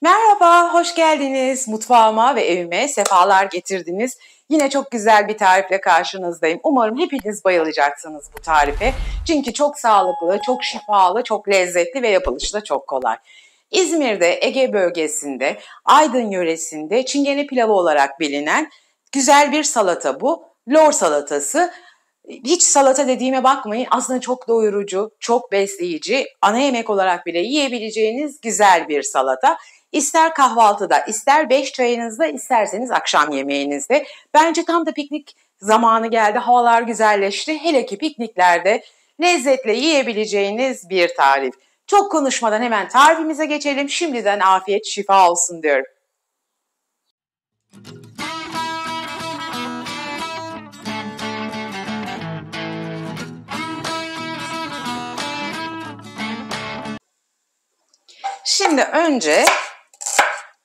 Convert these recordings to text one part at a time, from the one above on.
Merhaba, hoş geldiniz. Mutfağıma ve evime sefalar getirdiniz. Yine çok güzel bir tarifle karşınızdayım. Umarım hepiniz bayılacaksınız bu tarife. Çünkü çok sağlıklı, çok şifalı, çok lezzetli ve yapılışı da çok kolay. İzmir'de, Ege bölgesinde, Aydın yöresinde çingene pilavı olarak bilinen güzel bir salata bu. Lor salatası. Hiç salata dediğime bakmayın, aslında çok doyurucu, çok besleyici, ana yemek olarak bile yiyebileceğiniz güzel bir salata. İster kahvaltıda, ister 5 çayınızda, isterseniz akşam yemeğinizde. Bence tam da piknik zamanı geldi, havalar güzelleşti. Hele ki pikniklerde lezzetle yiyebileceğiniz bir tarif. Çok konuşmadan hemen tarifimize geçelim. Şimdiden afiyet, şifa olsun diyorum. Şimdi önce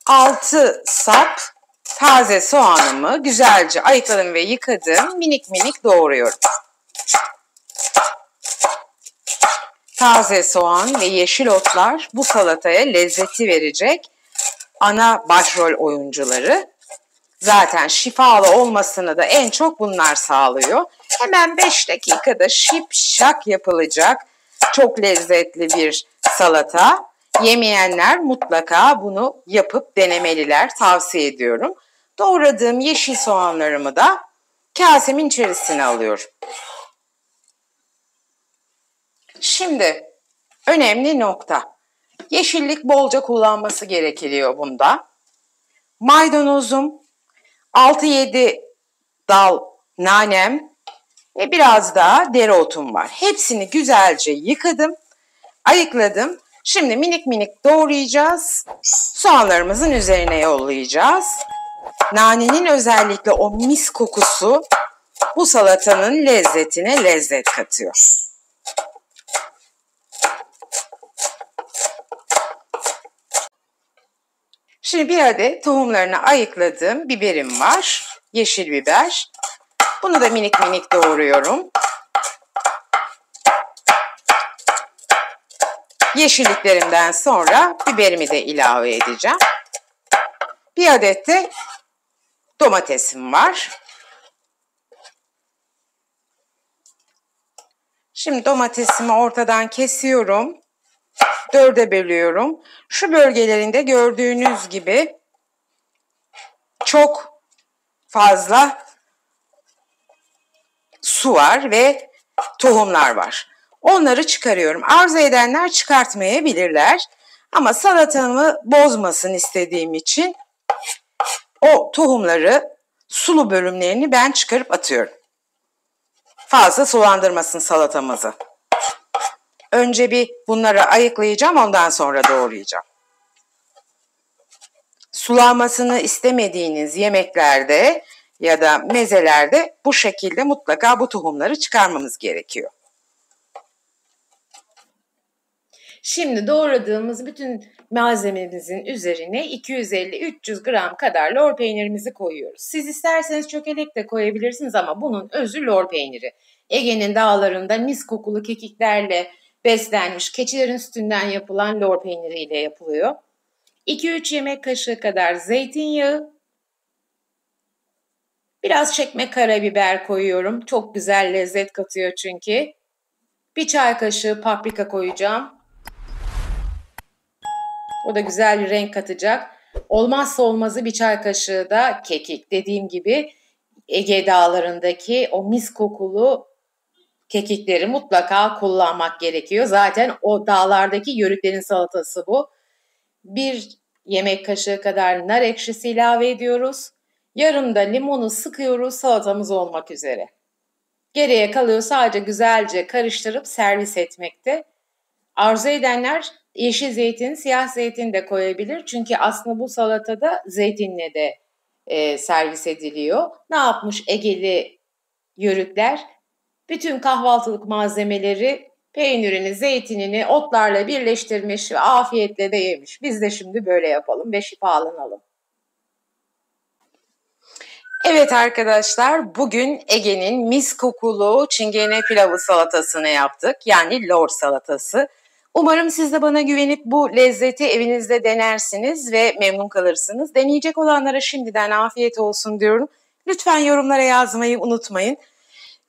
6 sap taze soğanımı güzelce ayıkladım ve yıkadım. Minik minik doğruyorum. Taze soğan ve yeşil otlar bu salataya lezzeti verecek ana başrol oyuncuları. Zaten şifalı olmasını da en çok bunlar sağlıyor. Hemen 5 dakikada şipşak yapılacak çok lezzetli bir salata. Yemeyenler mutlaka bunu yapıp denemeliler, tavsiye ediyorum. Doğradığım yeşil soğanlarımı da kasemin içerisine alıyorum. Şimdi önemli nokta. Yeşillik bolca kullanması gerekiyor bunda. Maydanozum, 6-7 dal nanem ve biraz daha dereotum var. Hepsini güzelce yıkadım, ayıkladım. Şimdi minik minik doğrayacağız. Soğanlarımızın üzerine yollayacağız. Nanenin özellikle o mis kokusu bu salatanın lezzetine lezzet katıyor. Şimdi bir adet tohumlarını ayıkladığım biberim var. Yeşil biber. Bunu da minik minik doğruyorum. Yeşilliklerimden sonra biberimi de ilave edeceğim. Bir adet de domatesim var. Şimdi domatesimi ortadan kesiyorum. 4'e bölüyorum. Şu bölgelerinde gördüğünüz gibi çok fazla su var ve tohumlar var. Onları çıkarıyorum. Arzu edenler çıkartmayabilirler. Ama salatamı bozmasın istediğim için o tohumları, sulu bölümlerini ben çıkarıp atıyorum. Fazla sulandırmasın salatamızı. Önce bir bunları ayıklayacağım, ondan sonra doğrayacağım. Sulanmasını istemediğiniz yemeklerde ya da mezelerde bu şekilde mutlaka bu tohumları çıkarmamız gerekiyor. Şimdi doğradığımız bütün malzememizin üzerine 250-300 gram kadar lor peynirimizi koyuyoruz. Siz isterseniz çökelek de koyabilirsiniz ama bunun özü lor peyniri. Ege'nin dağlarında mis kokulu kekiklerle beslenmiş keçilerin sütünden yapılan lor peyniriyle yapılıyor. 2-3 yemek kaşığı kadar zeytinyağı, biraz çekme karabiber koyuyorum. Çok güzel lezzet katıyor çünkü. Bir çay kaşığı paprika koyacağım. O da güzel bir renk katacak. Olmazsa olmazı bir çay kaşığı da kekik. Dediğim gibi Ege dağlarındaki o mis kokulu kekikleri mutlaka kullanmak gerekiyor. Zaten o dağlardaki yörüklerin salatası bu. Bir yemek kaşığı kadar nar ekşisi ilave ediyoruz. Yarım da limonu sıkıyoruz salatamız olmak üzere. Geriye kalıyor sadece güzelce karıştırıp servis etmekte. Arzu edenler yeşil zeytin, siyah zeytin de koyabilir. Çünkü aslında bu salatada zeytinle de servis ediliyor. Ne yapmış Egeli yörükler? Bütün kahvaltılık malzemeleri, peynirini, zeytinini otlarla birleştirmiş ve afiyetle de yemiş. Biz de şimdi böyle yapalım ve şifalanalım. Evet arkadaşlar, bugün Ege'nin mis kokulu çingene pilavı salatasını yaptık. Yani lor salatası. Umarım siz de bana güvenip bu lezzeti evinizde denersiniz ve memnun kalırsınız. Deneyecek olanlara şimdiden afiyet olsun diyorum. Lütfen yorumlara yazmayı unutmayın.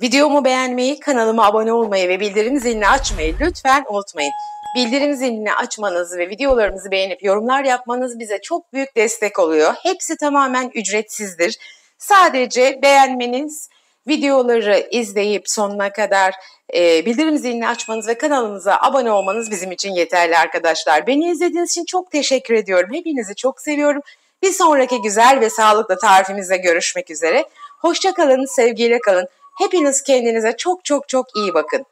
Videomu beğenmeyi, kanalıma abone olmayı ve bildirim zilini açmayı lütfen unutmayın. Bildirim zilini açmanız ve videolarımızı beğenip yorumlar yapmanız bize çok büyük destek oluyor. Hepsi tamamen ücretsizdir. Sadece beğenmeniz, videoları izleyip sonuna kadar bildirim zilini açmanız ve kanalımıza abone olmanız bizim için yeterli arkadaşlar. Beni izlediğiniz için çok teşekkür ediyorum. Hepinizi çok seviyorum. Bir sonraki güzel ve sağlıklı tarifimizde görüşmek üzere. Hoşça kalın, sevgiyle kalın. Hepiniz kendinize çok çok çok iyi bakın.